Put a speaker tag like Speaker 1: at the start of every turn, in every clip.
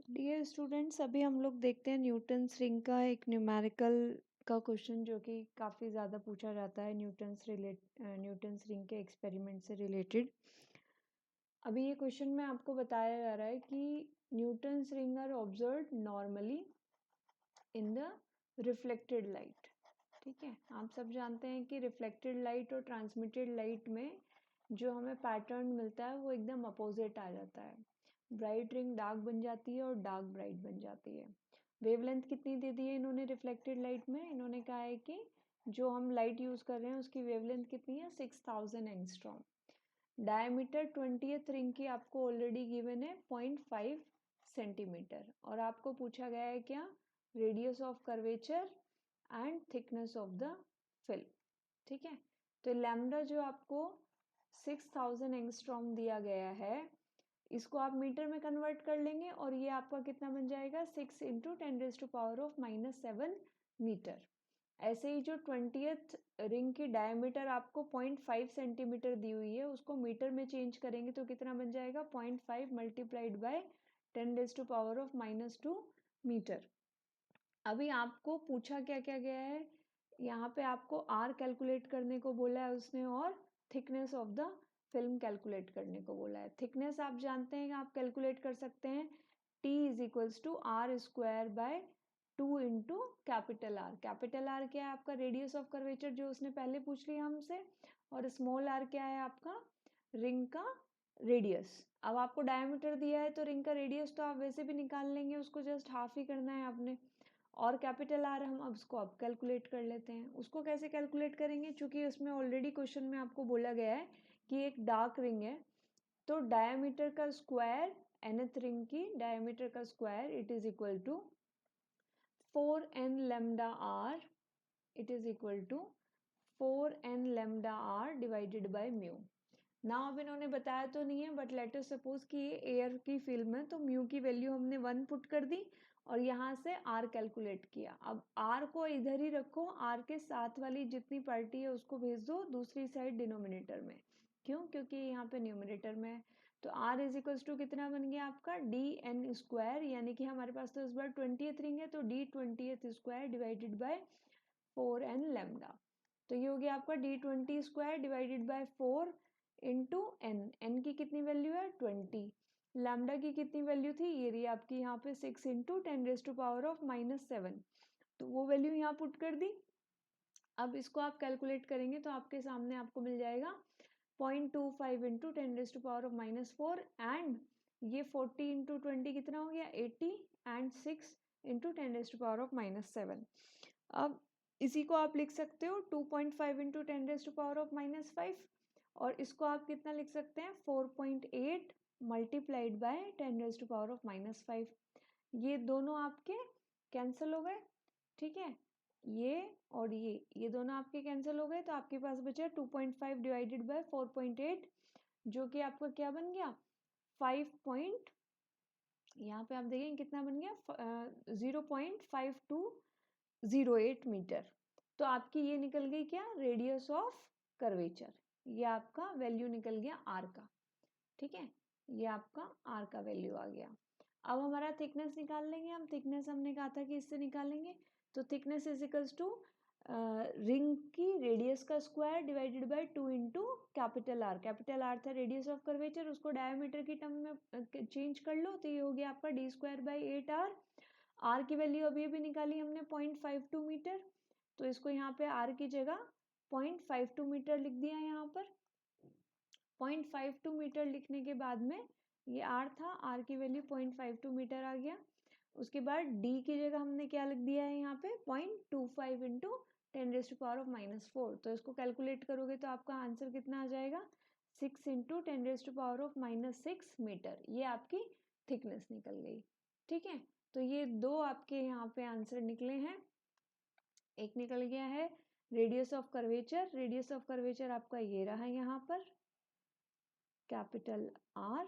Speaker 1: Dear students, अभी हम लोग देखते हैं न्यूटन्स रिंग का एक न्यूमेरिकल का क्वेश्चन जो कि काफ़ी ज़्यादा पूछा जाता है न्यूटन्स रिंग के एक्सपेरिमेंट से रिलेटेड। अभी ये क्वेश्चन में आपको बताया जा रहा है कि Newton's ring are observed normally in the reflected light. ठीक है, आप सब जानते हैं कि रिफ्लेक्टेड लाइट और ट्रांसमिटेड लाइट में जो हमें पैटर्न मिलता है वो एकदम अपोजिट आ जाता है। ब्राइट रिंग डार्क बन जाती है और डार्क ब्राइट बन जाती है। वेवलेंथ कितनी दे दी है इन्होंने रिफ्लेक्टेड लाइट में? इन्होंने कहा है कि जो हम लाइट यूज कर रहे हैं उसकी वेवलेंथ कितनी है? 6000 एंगस्ट्रॉम। डायमीटर 20th रिंग की आपको ऑलरेडी गिवन है 0.5 सेंटीमीटर, और आपको पूछा गया है क्या? Radius of curvature and thickness of the film. ठीक है, तो लैम्डा जो आपको 6000 एंगस्ट्रॉम दिया गया है, इसको आप मीटर में कन्वर्ट कर लेंगे और ये आपका कितना बन जाएगा? 6 इंटू 10⁻⁻7 मीटर। ऐसे ही जो 20th रिंग की डायमीटर आपको 0.5 सेंटीमीटर दी हुई है, उसको मीटर में चेंज करेंगे तो कितना बन जाएगा? 0.5 मल्टीप्लाइड बाय 10⁻⁻2 मीटर। अभी आपको पूछा क्या क्या गया है? यहाँ पे आपको आर कैलकुलेट करने को बोला है उसने, और thickness of the film calculate करने को बोला है। थिकनेस आप जानते हैं कि आप कैलकुलेट कर सकते हैं, T is equals to R square by 2 into capital R. Capital R क्या है? आपका रेडियस ऑफ कर्वेचर, जो उसने पहले पूछ लिया हमसे, और स्मॉल आर क्या है? आपका रिंग का रेडियस। अब आपको डायमीटर दिया है तो रिंग का रेडियस तो आप वैसे भी निकाल लेंगे, उसको जस्ट हाफ ही करना है आपने। और कैपिटल आर हम अब उसको अब कैलकुलेट कर लेते हैं। उसको कैसे कैलकुलेट करेंगे? चूंकि उसमें ऑलरेडी क्वेश्चन में आपको बोला गया है कि एक डार्क रिंग है, तो डायमीटर का स्क्वायर, nth रिंग की डायमीटर का square, it is equal to 4n lambda R, it is equal to 4n lambda R divided by mu. ना अब इन्होंने बताया तो नहीं है, बट लेट अस सपोज कि ये एयर की फिल्म है, तो म्यू की वैल्यू हमने 1 पुट कर दी और यहाँ से आर कैलकुलेट किया। अब आर को इधर ही रखो, आर के साथ वाली जितनी पार्टी है उसको भेज दो दूसरी साइड डिनोमिनेटर में। क्यों? क्योंकि यहाँ पे न्यूमिनेटर में है। तो आर इज इक्वल्स टू कितना बन गया आपका? डी एन स्क्वायर, यानी कि हमारे पास तो इस बार 20th रिंग है, तो D 20th square divided by 4n lambda. तो ये हो गया आपका D20 square divided by 4 into N. N की कितनी वैल्यू है? 20। लैम्डा की कितनी वैल्यू थी? ये रही आपकी यहाँ पे 6 इंटू 10⁻⁻7। तो वो वैल्यू यहाँ पुट कर दी। अब इसको आप कैलकुलेट करेंगे तो आपके सामने आपको मिल जाएगा 0.25 इंटू 10⁻⁻4, एंड ये 40 इंटू 20 कितना हो गया? 80, एंड 6 इंटू 10⁻⁻7। अब इसी को आप लिख सकते हो 2.5 इंटू 10⁻⁻5, और इसको आप कितना लिख सकते हैं? 4.8 मल्टीप्लाइड बाय 10⁻⁻5। ये दोनों आपके कैंसिल हो गए। ठीक है, ये और ये दोनों आपके कैंसिल हो गए, तो आपके पास बचा 2.5 डिवाइडेड बाय 4.8, जो कि आपका क्या बन गया? 5 यहाँ पे आप देखेंगे कितना बन गया? 0.5208 मीटर। तो आपकी ये निकल गई क्या? Radius of curvature. ये आपका वैल्यू निकल गया आर का। ठीक है, ये आपका आर का वैल्यू आ गया। अब हमारा थिकनेस निकाल लेंगे हम। थिकनेस हमने कहा था कि इससे निकालेंगे, तो thickness is equals to ring की रेडियस का square divided by 2 into capital R. Capital R था रेडियस ऑफ कर्वेचर, उसको डायमीटर की टर्म में चेंज कर लो, तो ये हो गया आपका D square by 8 R. R की वैल्यू अभी अभी निकाली हमने 0.52 मीटर, तो इसको यहाँ पे आर की जगह 0.52 मीटर लिख दिया यहाँ पर। 0.52 मीटर लिखने के बाद में ये आर था, आर की वैल्यू 0.52 मीटर आ गया। उसके बाद डी की जगह हमने क्या लिख दिया है यहाँ पे? 0.25 इंटू 10⁻⁻4। तो इसको कैलकुलेट करोगे तो आपका आंसर कितना आ जाएगा? 6 इंटू 10⁻⁻6 मीटर। ये आपकी थिकनेस निकल गई। ठीक है, तो ये दो आपके यहाँ पे आंसर निकले हैं। एक निकल गया है radius of curvature. Radius of curvature आपका ये रहा यहाँ पर, कैपिटल आर,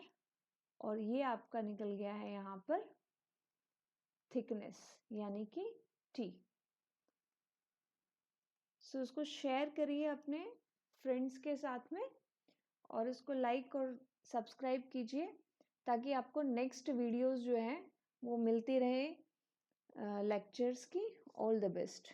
Speaker 1: और ये आपका निकल गया है यहाँ पर थिकनेस, यानी कि टी। सो उसको शेयर करिए अपने फ्रेंड्स के साथ में, और इसको लाइक और सब्सक्राइब कीजिए, ताकि आपको नेक्स्ट वीडियोस जो हैं वो मिलती रहे लेक्चर्स की। All the best.